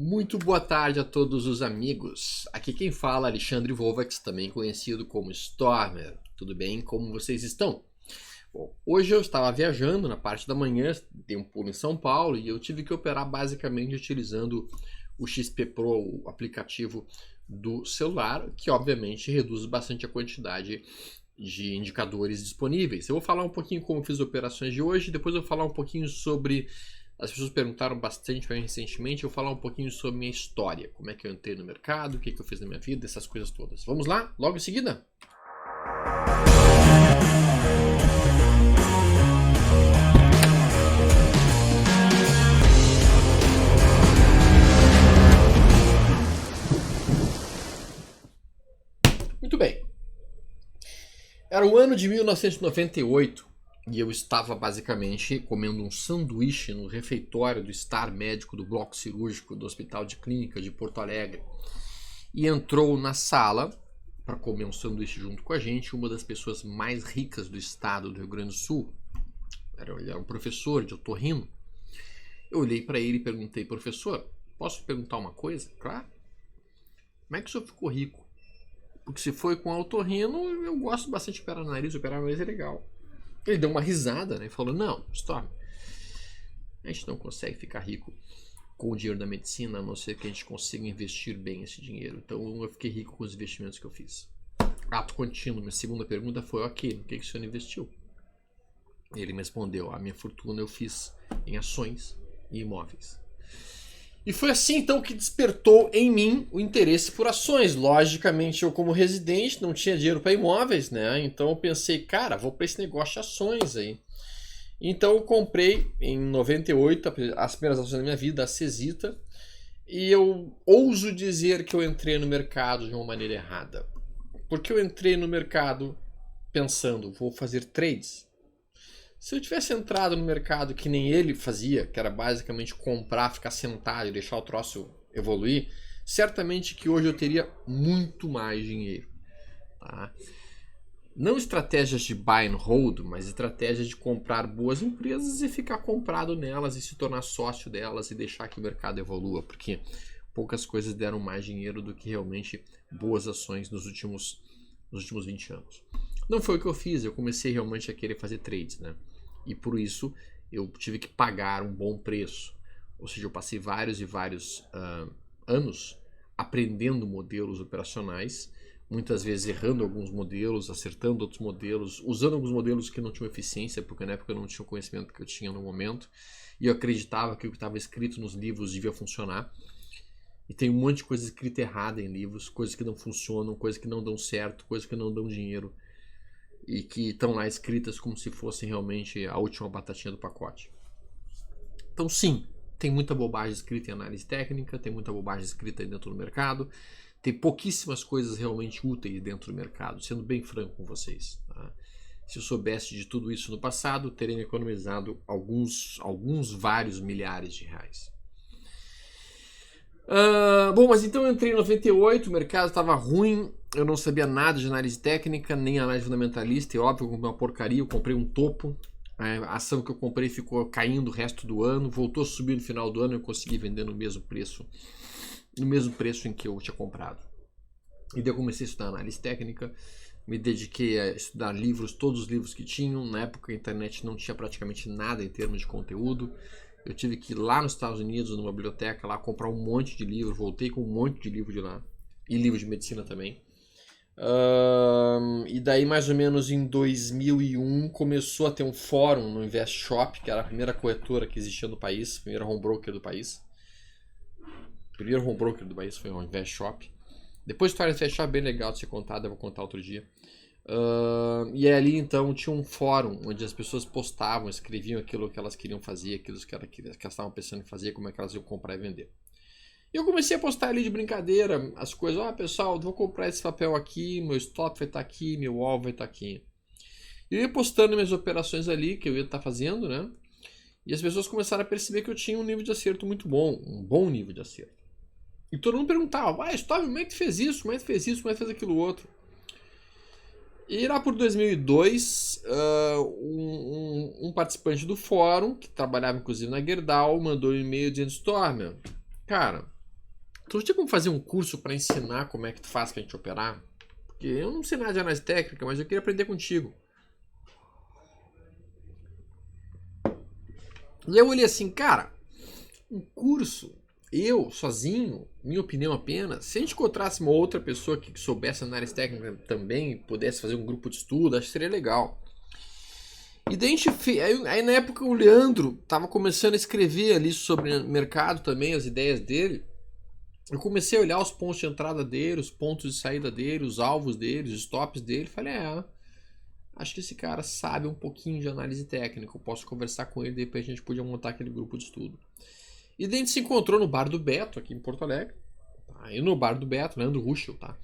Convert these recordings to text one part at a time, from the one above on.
Muito boa tarde a todos os amigos. Aqui quem fala é Alexandre Volvax, também conhecido como Stormer. Tudo bem? Como vocês estão? Bom, hoje eu estava viajando na parte da manhã, dei um pulo em São Paulo e eu tive que operar basicamente utilizando o XP Pro, o aplicativo do celular, que obviamente reduz bastante a quantidade de indicadores disponíveis. Eu vou falar um pouquinho como eu fiz as operações de hoje, depois eu vou falar um pouquinho sobre... As pessoas perguntaram bastante para mim recentemente, eu vou falar um pouquinho sobre minha história, como é que eu entrei no mercado, o que eu fiz na minha vida, essas coisas todas. Vamos lá? Logo em seguida? Muito bem. Era o ano de 1998 e eu estava basicamente comendo um sanduíche no refeitório do Star Médico do Bloco Cirúrgico do Hospital de Clínica de Porto Alegre. E entrou na sala para comer um sanduíche junto com a gente uma das pessoas mais ricas do estado do Rio Grande do Sul. Ele era um professor de otorrino. Eu olhei para ele e perguntei: professor, posso perguntar uma coisa? Claro. Como é que o senhor ficou rico? Porque se foi com otorrino, eu gosto bastante de operar nariz é legal. Ele deu uma risada, né, e falou: não, Storm, a gente não consegue ficar rico com o dinheiro da medicina, a não ser que a gente consiga investir bem esse dinheiro. Então eu fiquei rico com os investimentos que eu fiz. Ato contínuo, minha segunda pergunta foi: ok, no que o senhor investiu? Ele me respondeu: a minha fortuna eu fiz em ações e imóveis. E foi assim então que despertou em mim o interesse por ações. Logicamente, eu como residente não tinha dinheiro para imóveis, né? Então eu pensei, cara, vou para esse negócio de ações aí. Então eu comprei em 98 as primeiras ações da minha vida, a Cesita, e eu ouso dizer que eu entrei no mercado de uma maneira errada. Porque eu entrei no mercado pensando, vou fazer trades. Se eu tivesse entrado no mercado que nem ele fazia, que era basicamente comprar, ficar sentado e deixar o troço evoluir, certamente que hoje eu teria muito mais dinheiro. Tá? Não estratégias de buy and hold, mas estratégias de comprar boas empresas e ficar comprado nelas e se tornar sócio delas e deixar que o mercado evolua, porque poucas coisas deram mais dinheiro do que realmente boas ações nos últimos 20 anos. Não foi o que eu fiz, eu comecei realmente a querer fazer trades, né? E por isso eu tive que pagar um bom preço. Ou seja, eu passei vários e vários anos aprendendo modelos operacionais, muitas vezes errando alguns modelos, acertando outros modelos, usando alguns modelos que não tinham eficiência, porque na época eu não tinha o conhecimento que eu tinha no momento, e eu acreditava que o que estava escrito nos livros devia funcionar. E tem um monte de coisa escrita errada em livros, coisas que não funcionam, coisas que não dão certo, coisas que não dão dinheiro, e que estão lá escritas como se fossem realmente a última batatinha do pacote. Então sim, tem muita bobagem escrita em análise técnica, tem muita bobagem escrita dentro do mercado, tem pouquíssimas coisas realmente úteis dentro do mercado, sendo bem franco com vocês. Tá? Se eu soubesse de tudo isso no passado, teria economizado vários milhares de reais. Bom, mas então eu entrei em 98, o mercado estava ruim, eu não sabia nada de análise técnica, nem análise fundamentalista, e óbvio, eu comprei uma porcaria, eu comprei um topo, a ação que eu comprei ficou caindo o resto do ano, voltou a subir no final do ano e eu consegui vender no mesmo preço em que eu tinha comprado. E daí eu comecei a estudar análise técnica, me dediquei a estudar livros, todos os livros que tinham, na época a internet não tinha praticamente nada em termos de conteúdo. Eu tive que ir lá nos Estados Unidos, numa biblioteca, lá comprar um monte de livro, voltei com um monte de livro de lá, e livro de medicina também. E daí mais ou menos em 2001 começou a ter um fórum no Invest Shop, que era a primeira corretora que existia no país, a primeira home broker do país. O primeiro home broker do país foi o Invest Shop. Depois a história do Invest Shop é bem legal de ser contada, eu vou contar outro dia. E ali então tinha um fórum onde as pessoas postavam, escreviam aquilo que elas queriam fazer, aquilo que elas estavam pensando em fazer, como é que elas iam comprar e vender. E eu comecei a postar ali de brincadeira as coisas: pessoal, vou comprar esse papel aqui, meu stop vai estar aqui, meu alvo vai estar aqui. E eu ia postando minhas operações ali que eu ia estar fazendo, né? E as pessoas começaram a perceber que eu tinha um nível de acerto muito bom, um bom nível de acerto. E todo mundo perguntava: stop, como é que tu fez isso? Como é que tu fez isso? Como é que tu fez aquilo outro? E lá por 2002, um participante do fórum, que trabalhava inclusive na Gerdau, mandou um e-mail dizendo: Stormer, cara, Tu tinha como fazer um curso para ensinar como é que tu faz pra gente operar? Porque eu não sei nada de análise técnica, mas eu queria aprender contigo. E eu olhei assim, cara, um curso, eu, sozinho, minha opinião apenas, se a gente encontrasse uma outra pessoa que soubesse análise técnica também, pudesse fazer um grupo de estudo, acho que seria legal. E daí a gente fez, aí na época o Leandro tava começando a escrever ali sobre o mercado também, as ideias dele. Eu comecei a olhar os pontos de entrada dele, os pontos de saída dele, os alvos dele, os stops dele. Falei, acho que esse cara sabe um pouquinho de análise técnica. Eu posso conversar com ele, depois a gente podia montar aquele grupo de estudo. E daí a gente se encontrou no Bar do Beto, aqui em Porto Alegre. Tá? E no Bar do Beto, Leandro Ruschel, tá?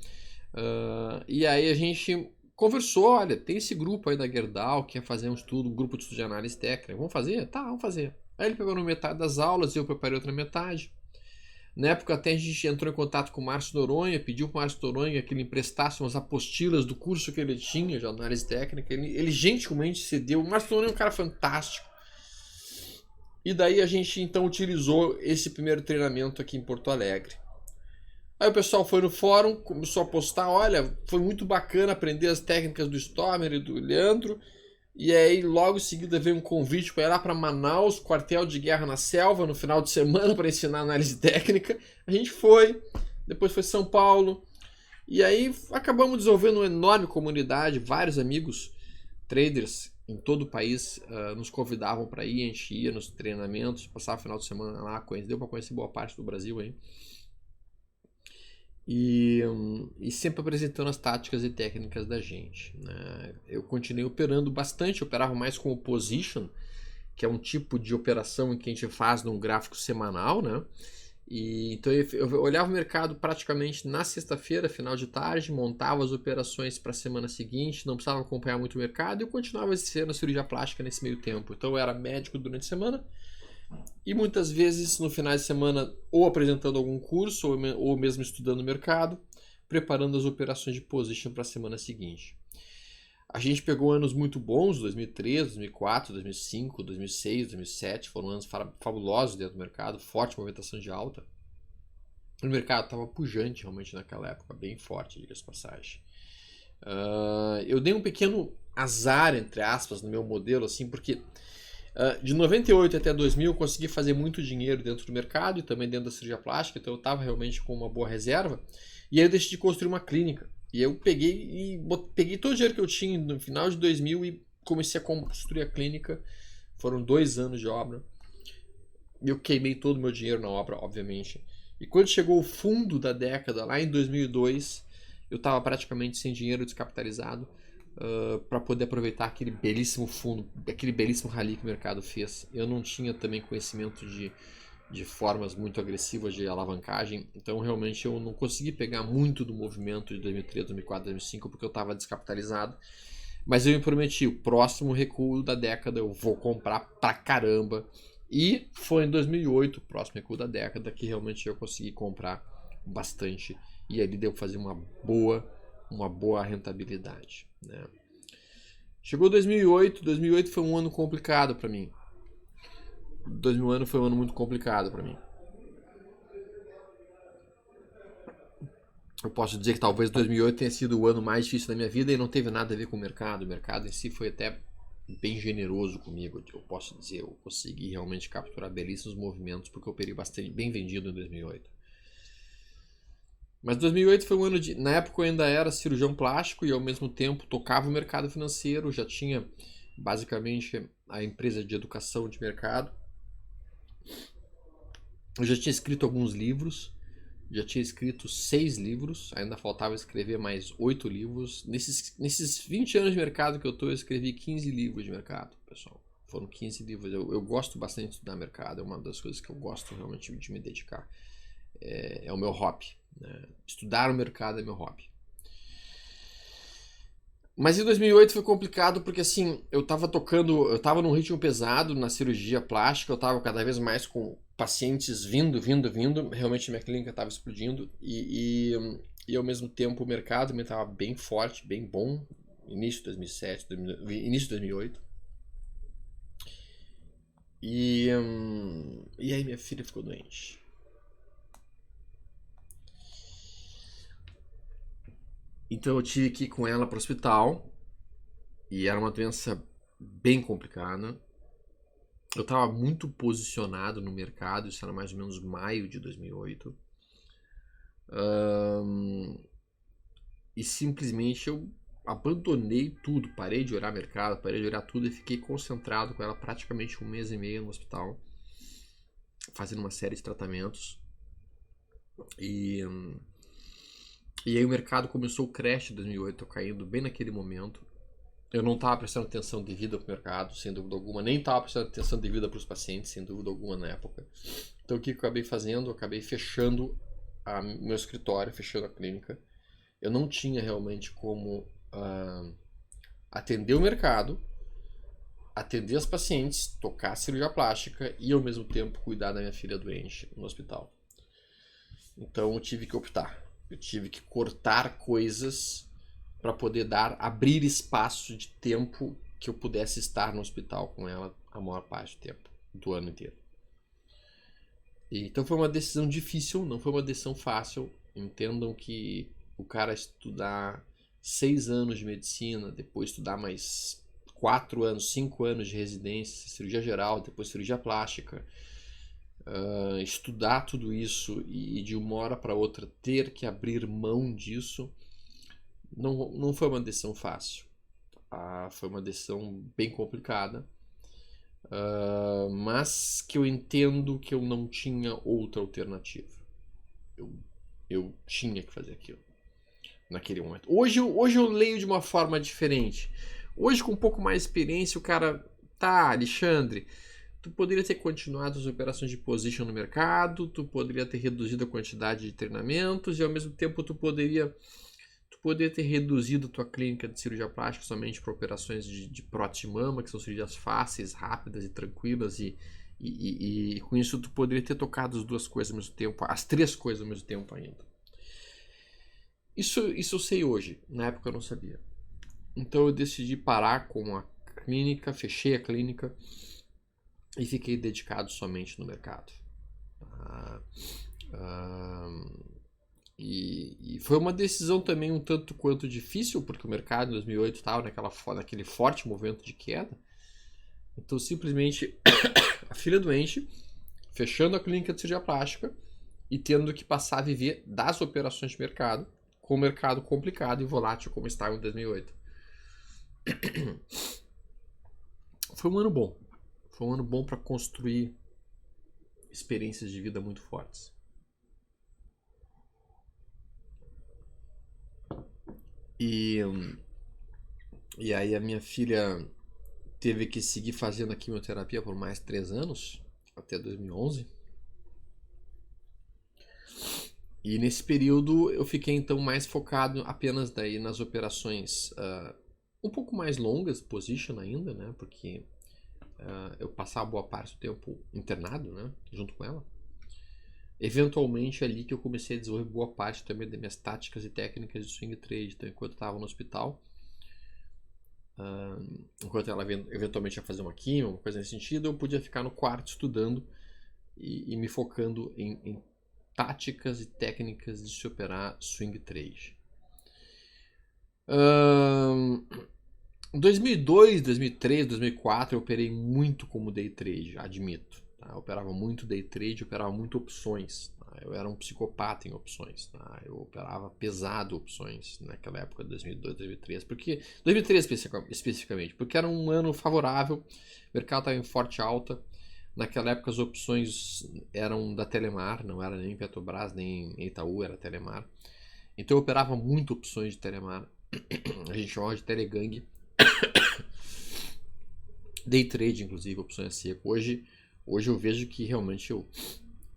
E aí a gente conversou, olha, tem esse grupo aí da Gerdau que quer fazer um estudo, um grupo de estudo de análise técnica. Vamos fazer? Tá, vamos fazer. Aí ele pegou na metade das aulas e eu preparei outra metade. Na época até a gente entrou em contato com o Márcio Noronha, pediu para o Márcio Noronha que ele emprestasse umas apostilas do curso que ele tinha de análise técnica. Ele gentilmente cedeu. O Márcio Noronha é um cara fantástico. E daí a gente então utilizou esse primeiro treinamento aqui em Porto Alegre. Aí o pessoal foi no fórum, começou a postar, olha, foi muito bacana aprender as técnicas do Stormer e do Leandro. E aí logo em seguida veio um convite para ir lá para Manaus, quartel de guerra na selva, no final de semana para ensinar análise técnica. A gente foi, depois foi São Paulo. E aí acabamos desenvolvendo uma enorme comunidade, vários amigos traders em todo o país nos convidavam para ir, a gente ia nos treinamentos, passava o final de semana lá, deu para conhecer boa parte do Brasil aí. E sempre apresentando as táticas e técnicas da gente, né? Eu continuei operando bastante, operava mais com o position, que é um tipo de operação em que a gente faz num gráfico semanal, né? E então eu olhava o mercado praticamente na sexta-feira, final de tarde, montava as operações para a semana seguinte, não precisava acompanhar muito o mercado e eu continuava exercendo a cirurgia plástica nesse meio tempo. Então eu era médico durante a semana e muitas vezes no final de semana ou apresentando algum curso ou mesmo estudando o mercado, preparando as operações de position para a semana seguinte. A gente pegou anos muito bons, 2003, 2004, 2005, 2006, 2007, foram anos fabulosos dentro do mercado, forte movimentação de alta. O mercado estava pujante realmente naquela época, bem forte, diga-se de passagem. Eu dei um pequeno azar, entre aspas, no meu modelo, assim, porque de 98 até 2000 eu consegui fazer muito dinheiro dentro do mercado e também dentro da cirurgia plástica, então eu estava realmente com uma boa reserva. E aí eu decidi construir uma clínica. E eu peguei todo o dinheiro que eu tinha no final de 2000 e comecei a construir a clínica. Foram 2 anos de obra. Eu queimei todo o meu dinheiro na obra, obviamente. E quando chegou o fundo da década, lá em 2002, eu estava praticamente sem dinheiro, descapitalizado, para poder aproveitar aquele belíssimo fundo, aquele belíssimo rally que o mercado fez. Eu não tinha também conhecimento de formas muito agressivas de alavancagem, então realmente eu não consegui pegar muito do movimento de 2003, 2004, 2005 porque eu estava descapitalizado, mas eu me prometi, o próximo recuo da década eu vou comprar pra caramba, e foi em 2008, o próximo recuo da década, que realmente eu consegui comprar bastante e ali deu pra fazer uma boa rentabilidade, né? Chegou 2008 foi um ano complicado para mim. 2000 foi um ano muito complicado para mim. Eu posso dizer que talvez 2008 tenha sido o ano mais difícil da minha vida e não teve nada a ver com o mercado. O mercado em si foi até bem generoso comigo. Eu posso dizer, eu consegui realmente capturar belíssimos movimentos porque eu operei bastante bem vendido em 2008. Mas 2008 foi um ano de... Na época eu ainda era cirurgião plástico e ao mesmo tempo tocava o mercado financeiro. Já tinha basicamente a empresa de educação de mercado. Eu já tinha escrito alguns livros. Já tinha escrito 6 livros, ainda faltava escrever mais 8 livros. Nesses 20 anos de mercado que eu estou, eu escrevi 15 livros de mercado, pessoal. Foram 15 livros. Eu gosto bastante de estudar mercado, é uma das coisas que eu gosto realmente de me dedicar. É o meu hobby, né? Estudar o mercado é meu hobby. Mas em 2008 foi complicado porque assim, eu tava num ritmo pesado na cirurgia plástica, eu tava cada vez mais com pacientes vindo, realmente minha clínica tava explodindo e ao mesmo tempo o mercado também tava bem forte, bem bom, início de 2007, início de 2008. E aí minha filha ficou doente. Então eu tive que ir com ela para o hospital e era uma doença bem complicada. Eu estava muito posicionado no mercado, isso era mais ou menos maio de 2008. E simplesmente eu abandonei tudo, parei de olhar mercado, parei de olhar tudo e fiquei concentrado com ela praticamente 1 mês e meio no hospital, fazendo uma série de tratamentos. E, e aí o mercado começou o crash de 2008, caindo bem naquele momento. Eu não estava prestando atenção devida para o mercado, sem dúvida alguma, nem estava prestando atenção devida para os pacientes, sem dúvida alguma na época. Então o que eu acabei fazendo? Eu acabei fechando meu escritório, fechando a clínica. Eu não tinha realmente como atender o mercado, atender as pacientes, tocar a cirurgia plástica e ao mesmo tempo cuidar da minha filha doente no hospital. Então eu tive que optar. Eu tive que cortar coisas para poder abrir espaço de tempo que eu pudesse estar no hospital com ela a maior parte do tempo, do ano inteiro. Então foi uma decisão difícil, não foi uma decisão fácil. Entendam que o cara estudar 6 anos de medicina, depois estudar mais 4 anos, 5 anos de residência, cirurgia geral, depois cirurgia plástica, estudar tudo isso e de uma hora para outra ter que abrir mão disso, não foi uma decisão fácil. Foi uma decisão bem complicada, mas que eu entendo que eu não tinha outra alternativa. Eu tinha que fazer aquilo naquele momento. Hoje eu leio de uma forma diferente. Hoje, com um pouco mais de experiência, o cara... Tá, Alexandre, tu poderia ter continuado as operações de position no mercado, tu poderia ter reduzido a quantidade de treinamentos e ao mesmo tempo tu poderia ter reduzido a tua clínica de cirurgia plástica somente para operações de prótese de mama, que são cirurgias fáceis, rápidas e tranquilas, e com isso tu poderia ter tocado as duas coisas ao mesmo tempo, as 3 coisas ao mesmo tempo ainda. Isso eu sei hoje, na época eu não sabia. Então eu decidi parar com a clínica, fechei a clínica e fiquei dedicado somente no mercado. E foi uma decisão também um tanto quanto difícil, porque o mercado em 2008 estava naquele forte movimento de queda. Então simplesmente a filha doente, fechando a clínica de cirurgia plástica e tendo que passar a viver das operações de mercado, com o mercado complicado e volátil como estava em 2008. Foi um ano bom. Foi um ano bom para construir experiências de vida muito fortes. E aí a minha filha teve que seguir fazendo a quimioterapia por mais 3 anos, até 2011. E nesse período eu fiquei então mais focado apenas daí nas operações um pouco mais longas, position ainda, né? Porque eu passava boa parte do tempo internado, né? Junto com ela. Eventualmente ali que eu comecei a desenvolver boa parte também das minhas táticas e técnicas de swing trade. Então enquanto eu estava no hospital, enquanto ela eventualmente ia fazer uma quimio, uma coisa nesse sentido, eu podia ficar no quarto estudando e me focando em táticas e técnicas de se operar swing trade. Em 2002, 2003, 2004 eu operei muito como day trade, admito. Tá? Eu operava muito day trade, operava muito opções. Tá? Eu era um psicopata em opções. Tá? Eu operava pesado opções naquela época de 2002, 2003. 2003 especificamente, porque era um ano favorável, o mercado estava em forte alta. Naquela época as opções eram da Telemar, não era nem Petrobras, nem Itaú, era Telemar. Então eu operava muito opções de Telemar. A gente chamava de Telegang. Day trade, inclusive, opções seco. Hoje eu vejo que realmente eu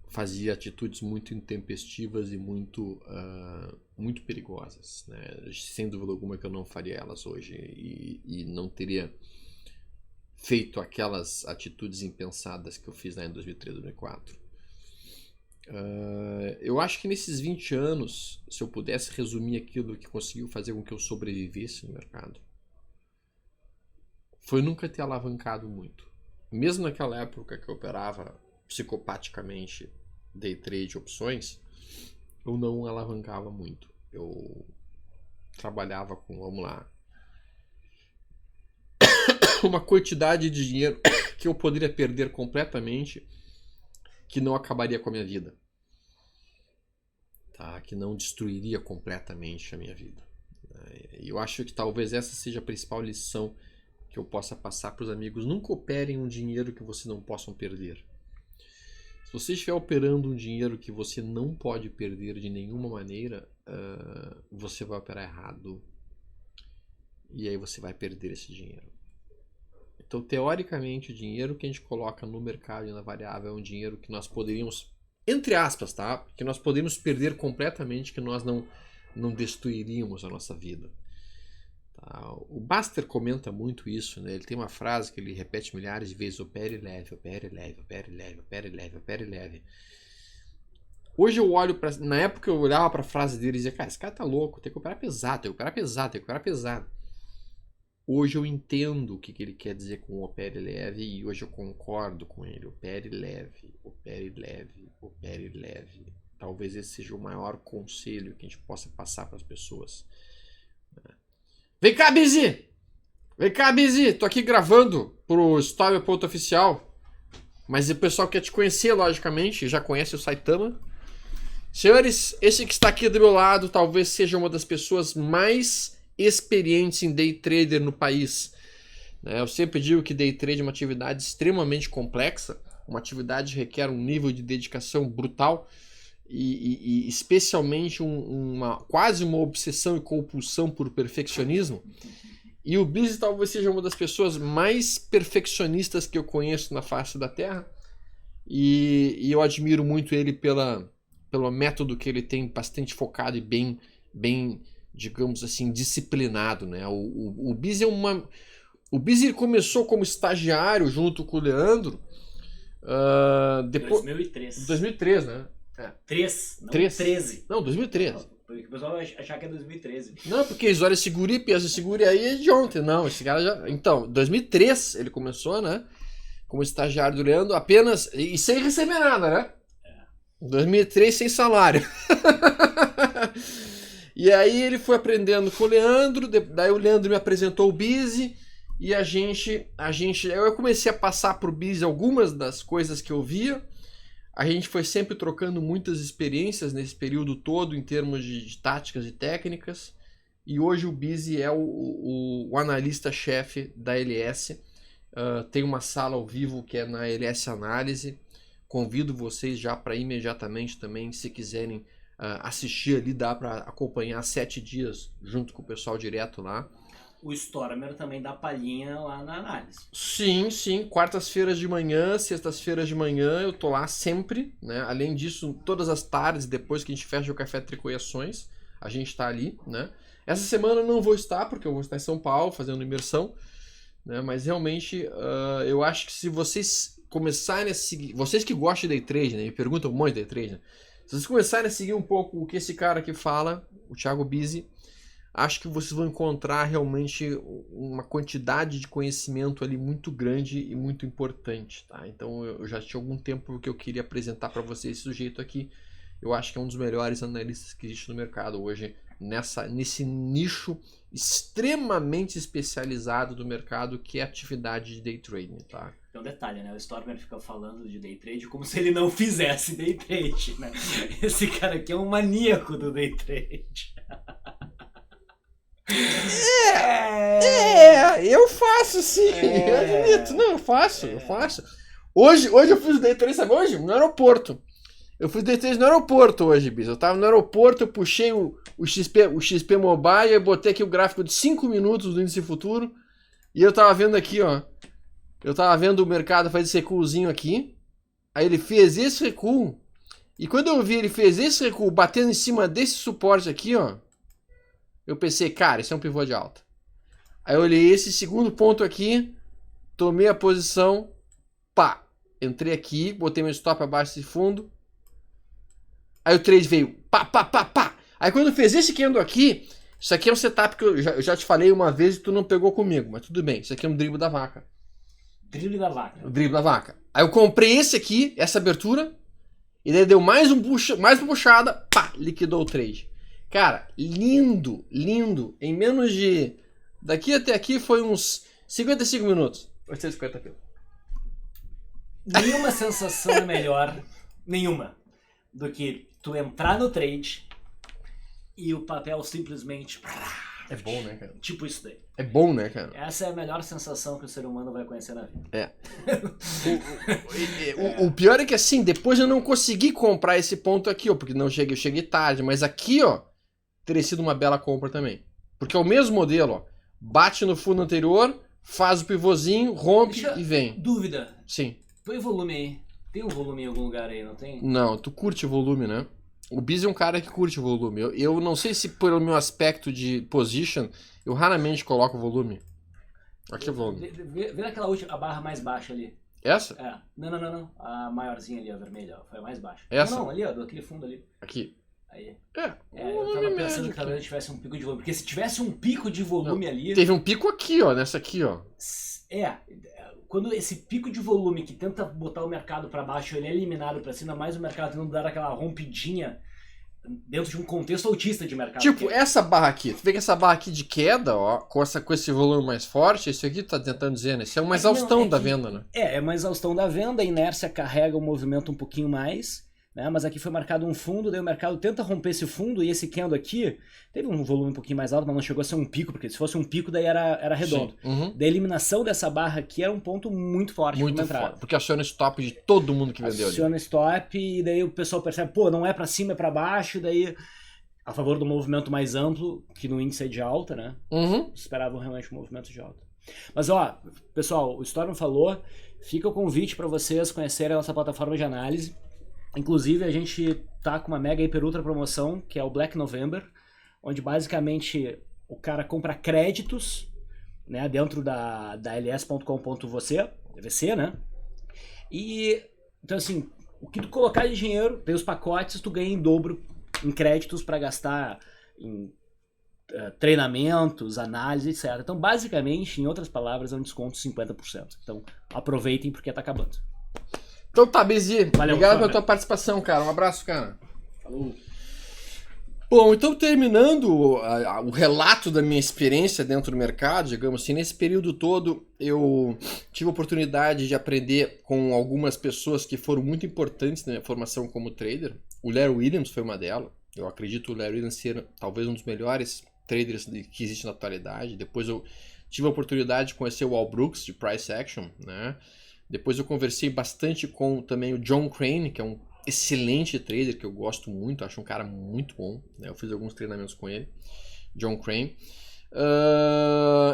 fazia atitudes muito intempestivas e muito perigosas, né? Sem dúvida alguma que eu não faria elas hoje e não teria feito aquelas atitudes impensadas que eu fiz lá em 2003, 2004. Eu acho que nesses 20 anos, se eu pudesse resumir aquilo que conseguiu fazer com que eu sobrevivesse no mercado, foi nunca ter alavancado muito. Mesmo naquela época que eu operava psicopaticamente day trade opções, eu não alavancava muito. Eu trabalhava com, vamos lá, uma quantidade de dinheiro que eu poderia perder completamente, que não acabaria com a minha vida. Tá? Que não destruiria completamente a minha vida. E eu acho que talvez essa seja a principal lição que eu possa passar para os amigos. Nunca operem um dinheiro que vocês não possam perder. Se você estiver operando um dinheiro que você não pode perder de nenhuma maneira, você vai operar errado. E aí você vai perder esse dinheiro. Então, teoricamente, o dinheiro que a gente coloca no mercado e na variável é um dinheiro que nós poderíamos, entre aspas, tá? Que nós poderíamos perder completamente, que nós não destruiríamos a nossa vida. Tá? O Baster comenta muito isso, né? Ele tem uma frase que ele repete milhares de vezes: opere leve, opere leve, opere leve, opere leve, opere leve. Hoje eu olho para, na época eu olhava para a frase dele e dizia: cara, esse cara tá louco, tem que operar pesado, tem que operar pesado, tem que operar pesado. Hoje eu entendo o que ele quer dizer com opere leve e hoje eu concordo com ele. Opere leve, opere leve, opere leve. Talvez esse seja o maior conselho que a gente possa passar para as pessoas. Vem cá, Busy! Vem cá, Busy! Tô aqui gravando pro Story.oficial. Mas o pessoal quer te conhecer, logicamente. Já conhece o Saitama. Senhores, esse que está aqui do meu lado talvez seja uma das pessoas mais experientes em day trader no país. Eu sempre digo que day trade é uma atividade extremamente complexa, uma atividade que requer um nível de dedicação brutal e especialmente quase uma obsessão e compulsão por perfeccionismo. E o Busy talvez seja uma das pessoas mais perfeccionistas que eu conheço na face da Terra e eu admiro muito ele pelo método que ele tem, bastante focado e bem digamos assim, disciplinado, né? O Busy o Busy começou como estagiário junto com o Leandro. Depois 2003. 2003, né? 3, não 13. Não, 2013. Porque o pessoal vai achar que é 2013. Não, porque eles olham segure, pensa segure aí é de ontem. Não, esse cara já... Então, 2003 ele começou, né? Como estagiário do Leandro, apenas... E sem receber nada, né? 2003 sem salário. E aí ele foi aprendendo com o Leandro, daí o Leandro me apresentou o Busy e eu comecei a passar pro Busy algumas das coisas que eu via. A gente foi sempre trocando muitas experiências nesse período todo em termos de táticas e técnicas. E hoje o Busy é o analista-chefe da LS. Tem uma sala ao vivo que é na LS Análise. Convido vocês já para imediatamente também, se quiserem assistir ali, dá para acompanhar 7 dias junto com o pessoal direto lá. O Stormer também dá palhinha lá na análise. Sim. Quartas-feiras de manhã, sextas-feiras de manhã, eu tô lá sempre, né? Além disso, todas as tardes, depois que a gente fecha o Café Tricô e Ações, a gente tá ali, né? Essa semana eu não vou estar, porque eu vou estar em São Paulo fazendo imersão, né? Mas realmente, eu acho que se vocês começarem a seguir, vocês que gostam de day trade, né? Me perguntam um monte de day trade, né? Se vocês começarem a seguir um pouco o que esse cara aqui fala, o Thiago Busy, acho que vocês vão encontrar realmente uma quantidade de conhecimento ali muito grande e muito importante, tá? Então eu já tinha algum tempo que eu queria apresentar para vocês esse sujeito aqui. Eu acho que é um dos melhores analistas que existe no mercado hoje, nesse nicho extremamente especializado do mercado que é a atividade de day trading, tá? Tem um detalhe, né? O Stormer fica falando de day trade como se ele não fizesse day trade, né? Esse cara aqui é um maníaco do day trade. Eu faço sim, eu admito. Não, eu faço. Hoje eu fiz o day trade, sabe hoje? No aeroporto. Eu fiz day trade no aeroporto hoje, bicho. Eu tava no aeroporto, eu puxei o XP Mobile, eu botei aqui o gráfico de 5 minutos do índice futuro e eu tava vendo aqui, ó. Eu tava vendo o mercado fazer esse recuozinho aqui. Aí ele fez esse recuo. E quando eu vi ele fez esse recuo batendo em cima desse suporte aqui, ó. Eu pensei, cara, isso é um pivô de alta. Aí eu olhei esse segundo ponto aqui. Tomei a posição. Pá. Entrei aqui. Botei meu stop abaixo desse fundo. Aí o trade veio. Pá. Aí quando fez esse candle aqui. Isso aqui é um setup que eu já te falei uma vez e tu não pegou comigo. Mas tudo bem. Isso aqui é um drible da vaca. Drible da vaca. O drible da vaca. Aí eu comprei esse aqui, essa abertura, e daí deu mais uma puxada, pá, liquidou o trade. Cara, lindo, lindo. Em menos de... Daqui até aqui foi uns 55 minutos. 850 pila. Nenhuma sensação é melhor, nenhuma, do que tu entrar no trade e o papel simplesmente... É bom, né, cara? Tipo isso daí. É bom, né, cara? Essa é a melhor sensação que o ser humano vai conhecer na vida. É. O pior é que assim, depois eu não consegui comprar esse ponto aqui, ó, porque eu cheguei tarde, mas aqui, ó, teria sido uma bela compra também. Porque é o mesmo modelo, ó. Bate no fundo anterior, faz o pivôzinho, rompe e vem. Dúvida. Sim. Põe volume aí. Tem um volume em algum lugar aí, não tem? Não, tu curte volume, né? O Biz é um cara que curte volume. Eu não sei se pelo meu aspecto de position, eu raramente coloco volume. Aqui é o volume. Vê naquela última, a barra mais baixa ali. Essa? É. Não. A maiorzinha ali, a vermelha, ó. Foi a mais baixa. Essa? Não, ali, ó, daquele fundo ali. Aqui. Aí. É. Eu tava pensando que talvez tivesse um pico de volume. Porque se tivesse um pico de volume ali... Teve um pico aqui, ó, nessa aqui, ó. Quando esse pico de volume que tenta botar o mercado para baixo, ele é eliminado para cima, mais o mercado tentando dar aquela rompidinha dentro de um contexto autista de mercado. Tipo, essa barra aqui, tu vê que essa barra aqui de queda, ó, com esse volume mais forte, isso aqui tu tá tentando dizer, né? Isso é uma exaustão da venda, né? É uma exaustão da venda, a inércia carrega o movimento um pouquinho mais, né? Mas aqui foi marcado um fundo, daí o mercado tenta romper esse fundo e esse candle aqui teve um volume um pouquinho mais alto, mas não chegou a ser um pico, porque se fosse um pico daí era redondo. Uhum. Da eliminação dessa barra aqui era um ponto muito forte. Muito forte, porque aciona stop de todo mundo que vendeu ali. Aciona stop e daí o pessoal percebe, pô, não é para cima, é para baixo, daí a favor do movimento mais amplo, que no índice é de alta, né? Uhum. Esperavam realmente um movimento de alta. Mas ó, pessoal, o Storm falou, fica o convite para vocês conhecerem a nossa plataforma de análise. Inclusive, a gente tá com uma mega hiper ultra promoção, que é o Black November, onde basicamente o cara compra créditos, né, dentro da ls.com.vc, né? E, então assim, o que tu colocar de dinheiro, tem os pacotes, tu ganha em dobro em créditos para gastar em treinamentos, análise, etc. Então, basicamente, em outras palavras, é um desconto de 50%. Então, aproveitem porque tá acabando. Então tá, Bezi. Valeu, obrigado pela tua participação, cara. Um abraço, cara. Falou. Bom, então terminando o relato da minha experiência dentro do mercado, digamos assim, nesse período todo eu tive a oportunidade de aprender com algumas pessoas que foram muito importantes na minha formação como trader. O Larry Williams foi uma delas. Eu acredito o Larry Williams ser talvez um dos melhores traders que existe na atualidade. Depois eu tive a oportunidade de conhecer o Al Brooks de Price Action, né? Depois eu conversei bastante com também o John Crane, que é um excelente trader que eu gosto muito, acho um cara muito bom, né? Eu fiz alguns treinamentos com ele, John Crane.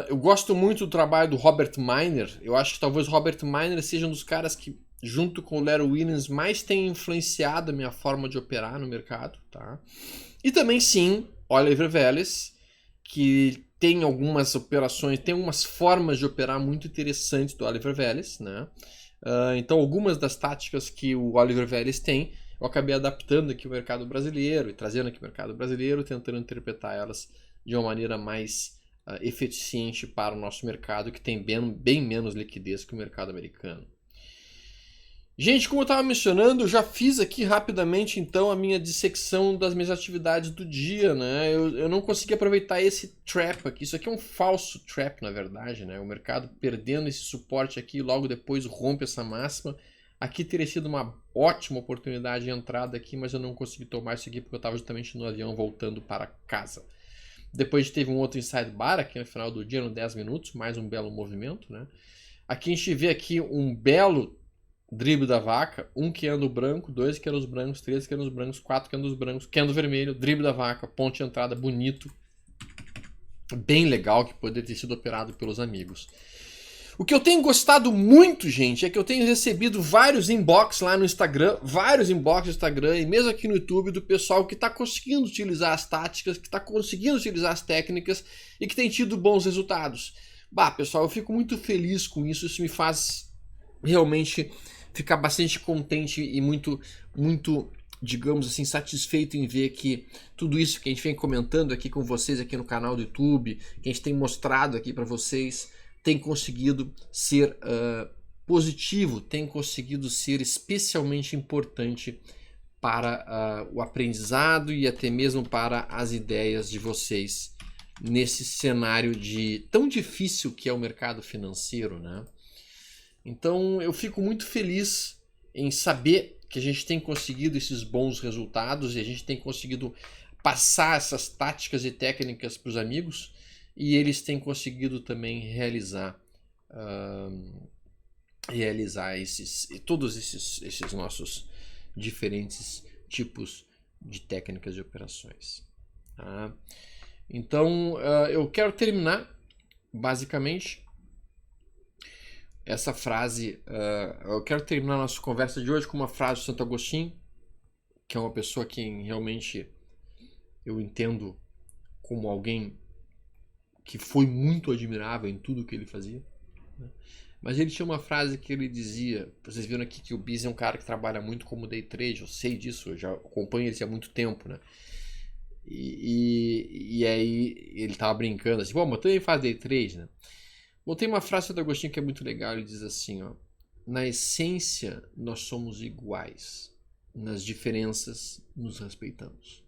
Eu gosto muito do trabalho do Robert Miner. Eu acho que talvez o Robert Miner seja um dos caras que, junto com o Larry Williams, mais tem influenciado a minha forma de operar no mercado, tá? E também, sim, Oliver Velez, que tem algumas operações, tem algumas formas de operar muito interessantes do Oliver Velez, né? Então, algumas das táticas que o Oliver Velez tem, eu acabei adaptando aqui o mercado brasileiro e trazendo aqui o mercado brasileiro, tentando interpretar elas de uma maneira mais eficiente para o nosso mercado, que tem bem menos liquidez que o mercado americano. Gente, como eu estava mencionando, eu já fiz aqui rapidamente então a minha dissecção das minhas atividades do dia, né? Eu não consegui aproveitar esse trap aqui, isso aqui é um falso trap na verdade, né? O mercado perdendo esse suporte aqui, logo depois rompe essa máxima. Aqui teria sido uma ótima oportunidade de entrada aqui, mas eu não consegui tomar isso aqui porque eu estava justamente no avião voltando para casa. Depois teve um outro inside bar aqui no final do dia, no 10 minutos, mais um belo movimento, né? Aqui a gente vê aqui um belo drible da vaca, 1 candle branco, 2 candles brancos, 3 candles brancos, 4 candles brancos, candle vermelho, drible da vaca, ponto de entrada bonito, bem legal, que poderia ter sido operado pelos amigos. O que eu tenho gostado muito, gente, é que eu tenho recebido vários inbox lá no Instagram, e mesmo aqui no YouTube, do pessoal que está conseguindo utilizar as táticas, que está conseguindo utilizar as técnicas e que tem tido bons resultados. Bah, pessoal, eu fico muito feliz com isso, isso me faz realmente ficar bastante contente e muito, digamos assim, satisfeito em ver que tudo isso que a gente vem comentando aqui com vocês aqui no canal do YouTube, que a gente tem mostrado aqui para vocês, tem conseguido ser positivo, tem conseguido ser especialmente importante para o aprendizado e até mesmo para as ideias de vocês nesse cenário tão difícil que é o mercado financeiro, né? Então eu fico muito feliz em saber que a gente tem conseguido esses bons resultados e a gente tem conseguido passar essas táticas e técnicas para os amigos e eles têm conseguido também realizar todos esses nossos diferentes tipos de técnicas de operações. Tá? Então eu quero terminar basicamente essa frase. Eu quero terminar a nossa conversa de hoje com uma frase de Santo Agostinho, que é uma pessoa que realmente eu entendo como alguém que foi muito admirável em tudo que ele fazia. Mas ele tinha uma frase que ele dizia, vocês viram aqui que o Biz é um cara que trabalha muito como day trade, eu sei disso, eu já acompanho ele há muito tempo, né? E aí ele tava brincando assim, mas também faz day trade, né? Bom, tem uma frase do Agostinho que é muito legal, ele diz assim, ó, na essência nós somos iguais, nas diferenças nos respeitamos.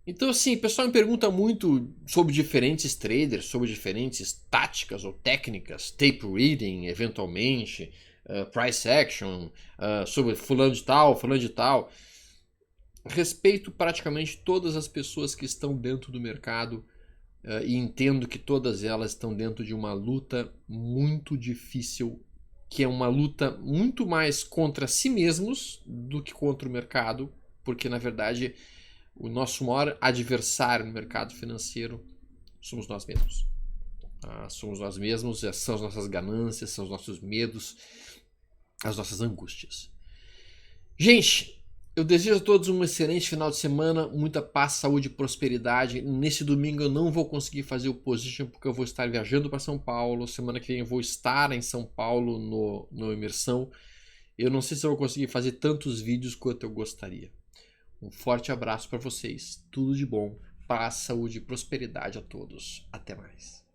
Então, assim, o pessoal me pergunta muito sobre diferentes traders, sobre diferentes táticas ou técnicas, tape reading, eventualmente, price action, sobre fulano de tal. Respeito praticamente todas as pessoas que estão dentro do mercado e entendo que todas elas estão dentro de uma luta muito difícil, que é uma luta muito mais contra si mesmos do que contra o mercado, porque, na verdade, o nosso maior adversário no mercado financeiro somos nós mesmos. Somos nós mesmos, são as nossas ganâncias, são os nossos medos, as nossas angústias. Gente, eu desejo a todos um excelente final de semana, muita paz, saúde e prosperidade. Nesse domingo eu não vou conseguir fazer o Position porque eu vou estar viajando para São Paulo. Semana que vem eu vou estar em São Paulo no Imersão. Eu não sei se eu vou conseguir fazer tantos vídeos quanto eu gostaria. Um forte abraço para vocês, tudo de bom, paz, saúde e prosperidade a todos. Até mais.